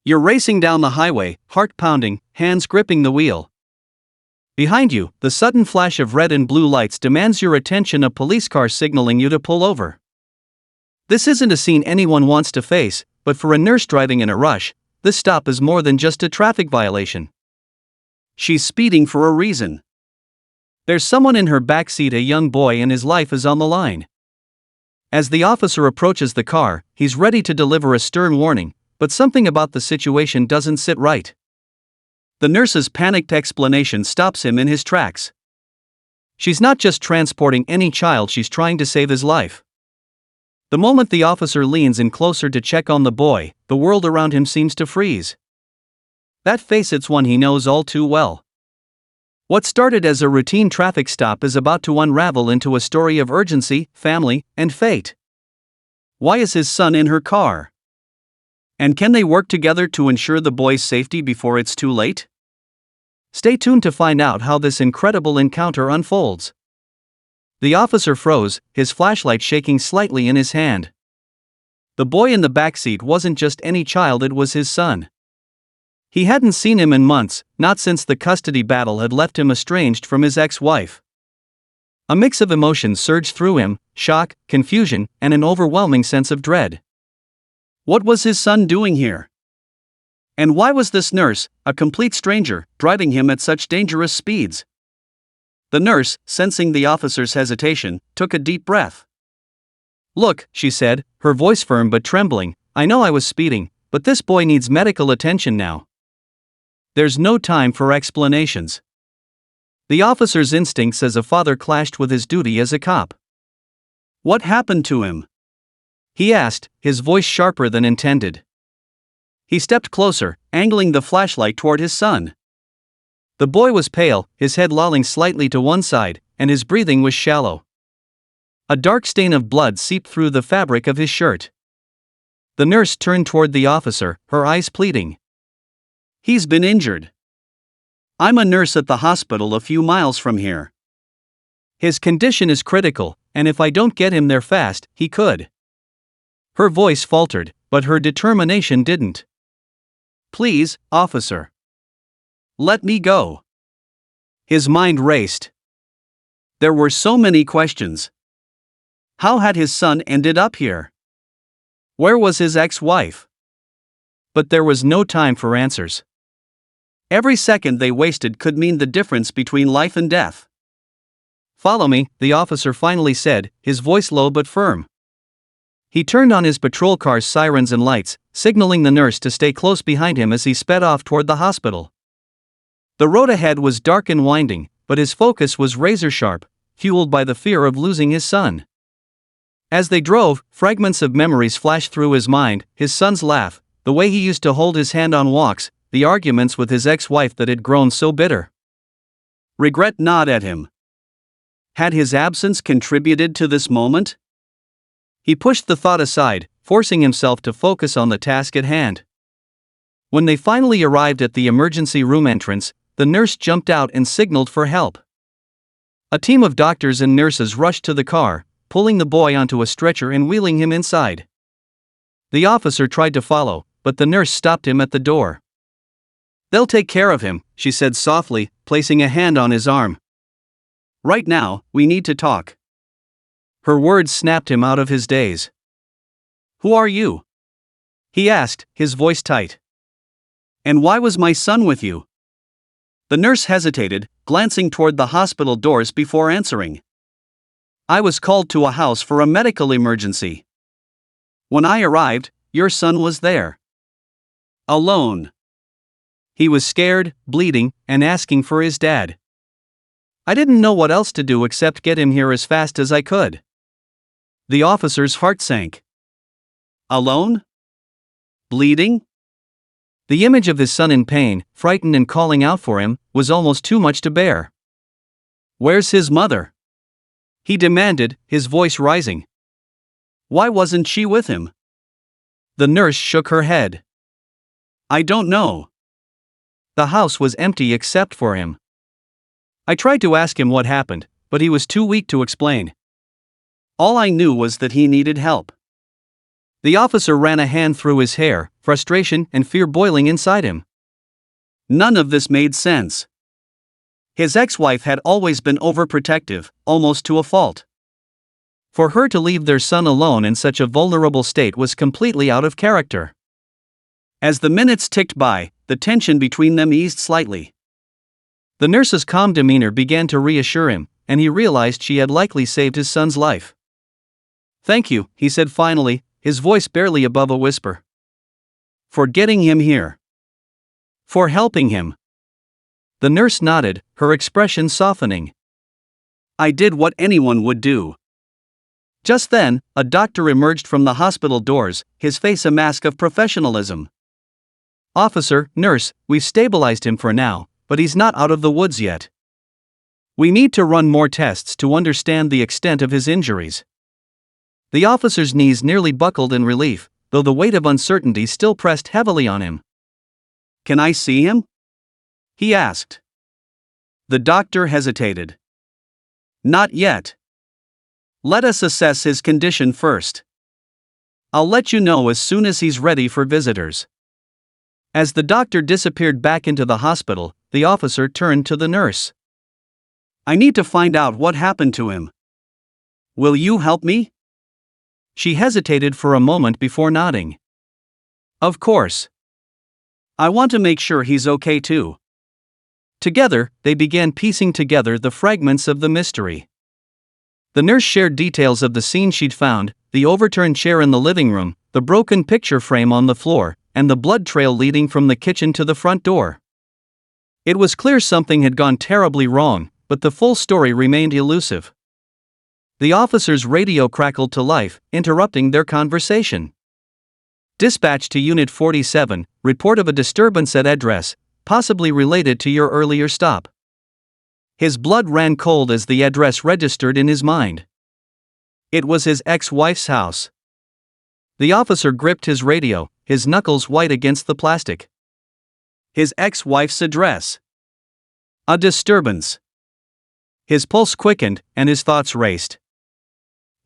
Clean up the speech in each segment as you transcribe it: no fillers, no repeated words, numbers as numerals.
You're racing down the highway, heart pounding, hands gripping the wheel. Behind you, the sudden flash of red and blue lights demands your attention, a police car signaling you to pull over. This isn't a scene anyone wants to face, but for a nurse driving in a rush, this stop is more than just a traffic violation. She's speeding for a reason. There's someone in her backseat, a young boy, and his life is on the line. As the officer approaches the car, he's ready to deliver a stern warning, but something about the situation doesn't sit right. The nurse's panicked explanation stops him in his tracks. She's not just transporting any child, she's trying to save his life. The moment the officer leans in closer to check on the boy, the world around him seems to freeze. That face, it's one he knows all too well. What started as a routine traffic stop is about to unravel into a story of urgency, family, and fate. Why is his son in her car? And can they work together to ensure the boy's safety before it's too late? Stay tuned to find out how this incredible encounter unfolds. The officer froze, his flashlight shaking slightly in his hand. The boy in the backseat wasn't just any child, it was his son. He hadn't seen him in months, not since the custody battle had left him estranged from his ex-wife. A mix of emotions surged through him: shock, confusion, and an overwhelming sense of dread. What was his son doing here? And why was this nurse, a complete stranger, driving him at such dangerous speeds? The nurse, sensing the officer's hesitation, took a deep breath. "Look," she said, her voice firm but trembling, "I know I was speeding, but this boy needs medical attention now. There's no time for explanations." The officer's instincts as a father clashed with his duty as a cop. "What happened to him?" he asked, his voice sharper than intended. He stepped closer, angling the flashlight toward his son. The boy was pale, his head lolling slightly to one side, and his breathing was shallow. A dark stain of blood seeped through the fabric of his shirt. The nurse turned toward the officer, her eyes pleading. "He's been injured. I'm a nurse at the hospital a few miles from here. His condition is critical, and if I don't get him there fast, he could." Her voice faltered, but her determination didn't. "Please, officer. Let me go." His mind raced. There were so many questions. How had his son ended up here? Where was his ex-wife? But there was no time for answers. Every second they wasted could mean the difference between life and death. "Follow me," the officer finally said, his voice low but firm. He turned on his patrol car's sirens and lights, signaling the nurse to stay close behind him as he sped off toward the hospital. The road ahead was dark and winding, but his focus was razor-sharp, fueled by the fear of losing his son. As they drove, fragments of memories flashed through his mind: his son's laugh, the way he used to hold his hand on walks, the arguments with his ex-wife that had grown so bitter. Regret gnawed at him. Had his absence contributed to this moment? He pushed the thought aside, forcing himself to focus on the task at hand. When they finally arrived at the emergency room entrance, the nurse jumped out and signaled for help. A team of doctors and nurses rushed to the car, pulling the boy onto a stretcher and wheeling him inside. The officer tried to follow, but the nurse stopped him at the door. "They'll take care of him," she said softly, placing a hand on his arm. "Right now, we need to talk." Her words snapped him out of his daze. "Who are you?" he asked, his voice tight. "And why was my son with you?" The nurse hesitated, glancing toward the hospital doors before answering. "I was called to a house for a medical emergency. When I arrived, your son was there. Alone. He was scared, bleeding, and asking for his dad. I didn't know what else to do except get him here as fast as I could." The officer's heart sank. Alone? Bleeding? The image of his son in pain, frightened and calling out for him, was almost too much to bear. "Where's his mother?" he demanded, his voice rising. "Why wasn't she with him?" The nurse shook her head. "I don't know. The house was empty except for him. I tried to ask him what happened, but he was too weak to explain. All I knew was that he needed help." The officer ran a hand through his hair, frustration and fear boiling inside him. None of this made sense. His ex-wife had always been overprotective, almost to a fault. For her to leave their son alone in such a vulnerable state was completely out of character. As the minutes ticked by, the tension between them eased slightly. The nurse's calm demeanor began to reassure him, and he realized she had likely saved his son's life. "Thank you," he said finally, his voice barely above a whisper. "For getting him here. For helping him." The nurse nodded, her expression softening. "I did what anyone would do." Just then, a doctor emerged from the hospital doors, his face a mask of professionalism. "Officer, nurse, we've stabilized him for now, but he's not out of the woods yet. We need to run more tests to understand the extent of his injuries." The officer's knees nearly buckled in relief, though the weight of uncertainty still pressed heavily on him. "Can I see him?" he asked. The doctor hesitated. "Not yet. Let us assess his condition first. I'll let you know as soon as he's ready for visitors." As the doctor disappeared back into the hospital, the officer turned to the nurse. "I need to find out what happened to him. Will you help me?" She hesitated for a moment before nodding. "Of course. I want to make sure he's okay too." Together, they began piecing together the fragments of the mystery. The nurse shared details of the scene she'd found: the overturned chair in the living room, the broken picture frame on the floor, and the blood trail leading from the kitchen to the front door. It was clear something had gone terribly wrong, but the full story remained elusive. The officer's radio crackled to life, interrupting their conversation. "Dispatch to Unit 47, report of a disturbance at address, possibly related to your earlier stop." His blood ran cold as the address registered in his mind. It was his ex-wife's house. The officer gripped his radio, his knuckles white against the plastic. His ex-wife's address. A disturbance. His pulse quickened, and his thoughts raced.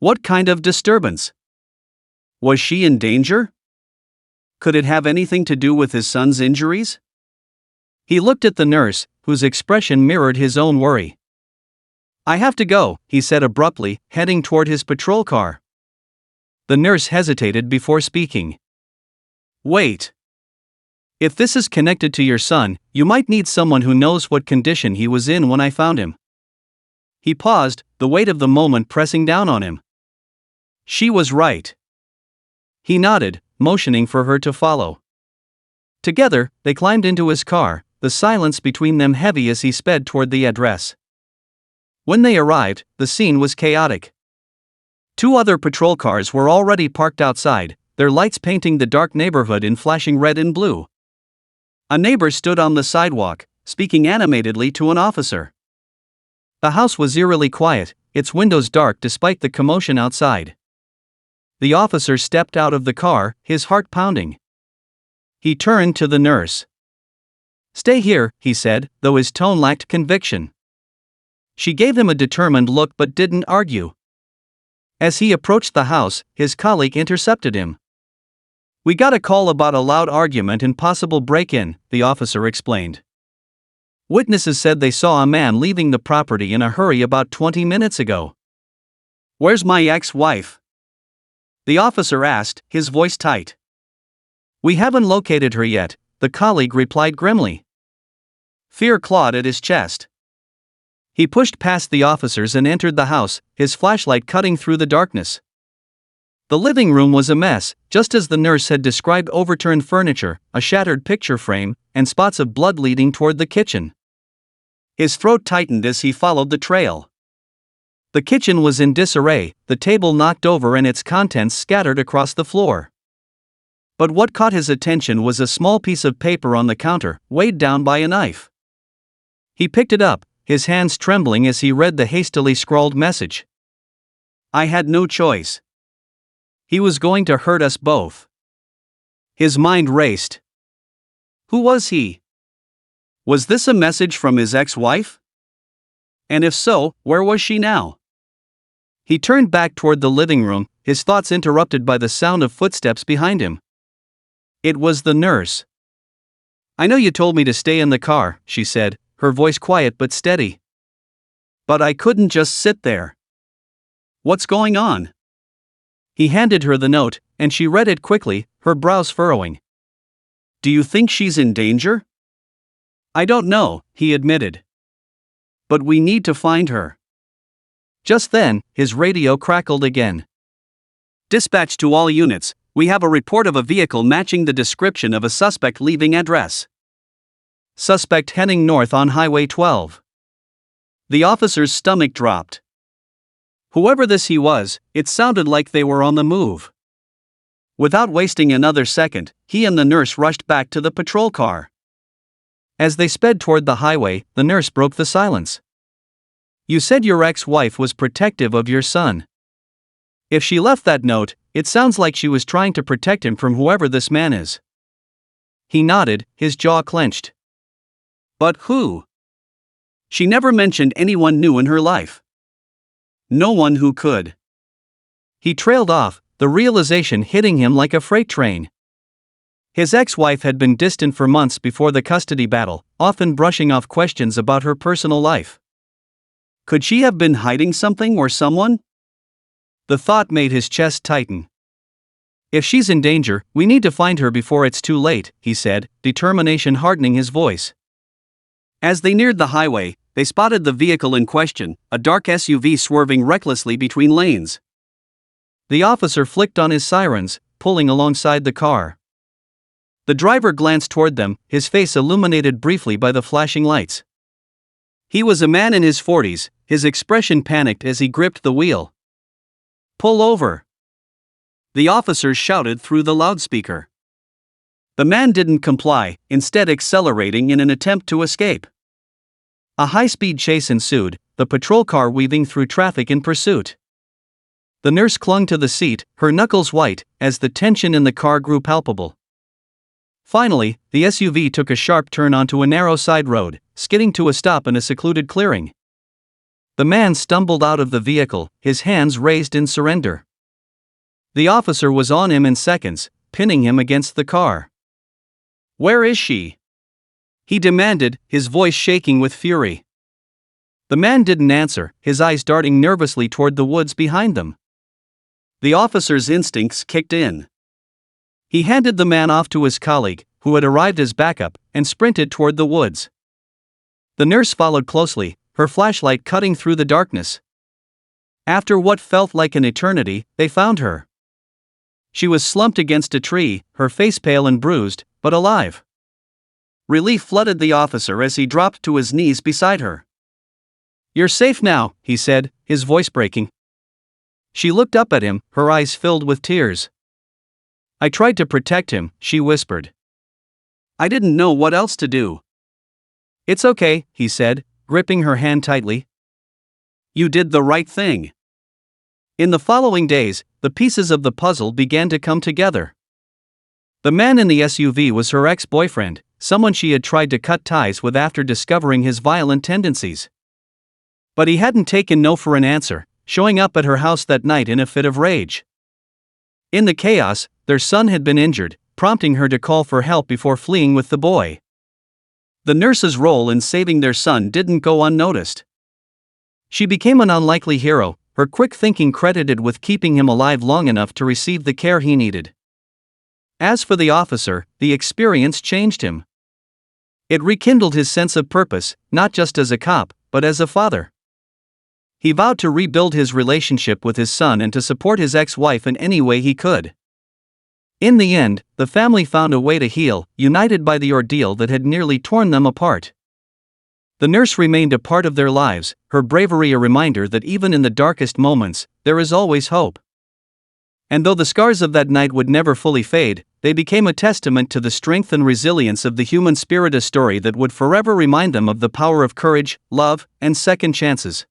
What kind of disturbance? Was she in danger? Could it have anything to do with his son's injuries? He looked at the nurse, whose expression mirrored his own worry. "I have to go," he said abruptly, heading toward his patrol car. The nurse hesitated before speaking. "Wait. If this is connected to your son, you might need someone who knows what condition he was in when I found him." He paused, the weight of the moment pressing down on him. She was right. He nodded, motioning for her to follow. Together, they climbed into his car, the silence between them heavy as he sped toward the address. When they arrived, the scene was chaotic. 2 other patrol cars were already parked outside, their lights painting the dark neighborhood in flashing red and blue. A neighbor stood on the sidewalk, speaking animatedly to an officer. The house was eerily quiet, its windows dark despite the commotion outside. The officer stepped out of the car, his heart pounding. He turned to the nurse. "Stay here," he said, though his tone lacked conviction. She gave him a determined look but didn't argue. As he approached the house, his colleague intercepted him. "We got a call about a loud argument and possible break-in," the officer explained. "Witnesses said they saw a man leaving the property in a hurry about 20 minutes ago." "Where's my ex-wife?" the officer asked, his voice tight. "We haven't located her yet," the colleague replied grimly. Fear clawed at his chest. He pushed past the officers and entered the house, his flashlight cutting through the darkness. The living room was a mess, just as the nurse had described: overturned furniture, a shattered picture frame, and spots of blood leading toward the kitchen. His throat tightened as he followed the trail. The kitchen was in disarray, the table knocked over and its contents scattered across the floor. But what caught his attention was a small piece of paper on the counter, weighed down by a knife. He picked it up, his hands trembling as he read the hastily scrawled message. "I had no choice. He was going to hurt us both." His mind raced. Who was he? Was this a message from his ex-wife? And if so, where was she now? He turned back toward the living room, his thoughts interrupted by the sound of footsteps behind him. It was the nurse. "I know you told me to stay in the car," she said, her voice quiet but steady. "But I couldn't just sit there. What's going on?" He handed her the note, and she read it quickly, her brows furrowing. "Do you think she's in danger?" "I don't know," he admitted. "But we need to find her." Just then, his radio crackled again. "Dispatch to all units, we have a report of a vehicle matching the description of a suspect leaving address. Suspect heading north on Highway 12. The officer's stomach dropped. Whoever he was, it sounded like they were on the move. Without wasting another second, he and the nurse rushed back to the patrol car. As they sped toward the highway, the nurse broke the silence. "You said your ex-wife was protective of your son. If she left that note, it sounds like she was trying to protect him from whoever this man is." He nodded, his jaw clenched. "But who?" "She never mentioned anyone new in her life. No one who could." He trailed off, the realization hitting him like a freight train. His ex-wife had been distant for months before the custody battle, often brushing off questions about her personal life. Could she have been hiding something or someone? The thought made his chest tighten. "If she's in danger, we need to find her before it's too late," he said, determination hardening his voice. As they neared the highway, they spotted the vehicle in question, a dark SUV swerving recklessly between lanes. The officer flicked on his sirens, pulling alongside the car. The driver glanced toward them, his face illuminated briefly by the flashing lights. He was a man in his 40s, his expression panicked as he gripped the wheel. "Pull over!" the officer shouted through the loudspeaker. The man didn't comply, instead accelerating in an attempt to escape. A high-speed chase ensued, the patrol car weaving through traffic in pursuit. The nurse clung to the seat, her knuckles white, as the tension in the car grew palpable. Finally, the SUV took a sharp turn onto a narrow side road, skidding to a stop in a secluded clearing. The man stumbled out of the vehicle, his hands raised in surrender. The officer was on him in seconds, pinning him against the car. "Where is she?" he demanded, his voice shaking with fury. The man didn't answer, his eyes darting nervously toward the woods behind them. The officer's instincts kicked in. He handed the man off to his colleague, who had arrived as backup, and sprinted toward the woods. The nurse followed closely, her flashlight cutting through the darkness. After what felt like an eternity, they found her. She was slumped against a tree, her face pale and bruised, but alive. Relief flooded the officer as he dropped to his knees beside her. "You're safe now," he said, his voice breaking. She looked up at him, her eyes filled with tears. "I tried to protect him," she whispered. "I didn't know what else to do." "It's okay," he said, gripping her hand tightly. "You did the right thing." In the following days, the pieces of the puzzle began to come together. The man in the SUV was her ex-boyfriend, someone she had tried to cut ties with after discovering his violent tendencies. But he hadn't taken no for an answer, showing up at her house that night in a fit of rage. In the chaos, their son had been injured, prompting her to call for help before fleeing with the boy. The nurse's role in saving their son didn't go unnoticed. She became an unlikely hero, her quick thinking credited with keeping him alive long enough to receive the care he needed. As for the officer, the experience changed him. It rekindled his sense of purpose, not just as a cop, but as a father. He vowed to rebuild his relationship with his son and to support his ex-wife in any way he could. In the end, the family found a way to heal, united by the ordeal that had nearly torn them apart. The nurse remained a part of their lives, her bravery a reminder that even in the darkest moments, there is always hope. And though the scars of that night would never fully fade, they became a testament to the strength and resilience of the human spirit, a story that would forever remind them of the power of courage, love, and second chances.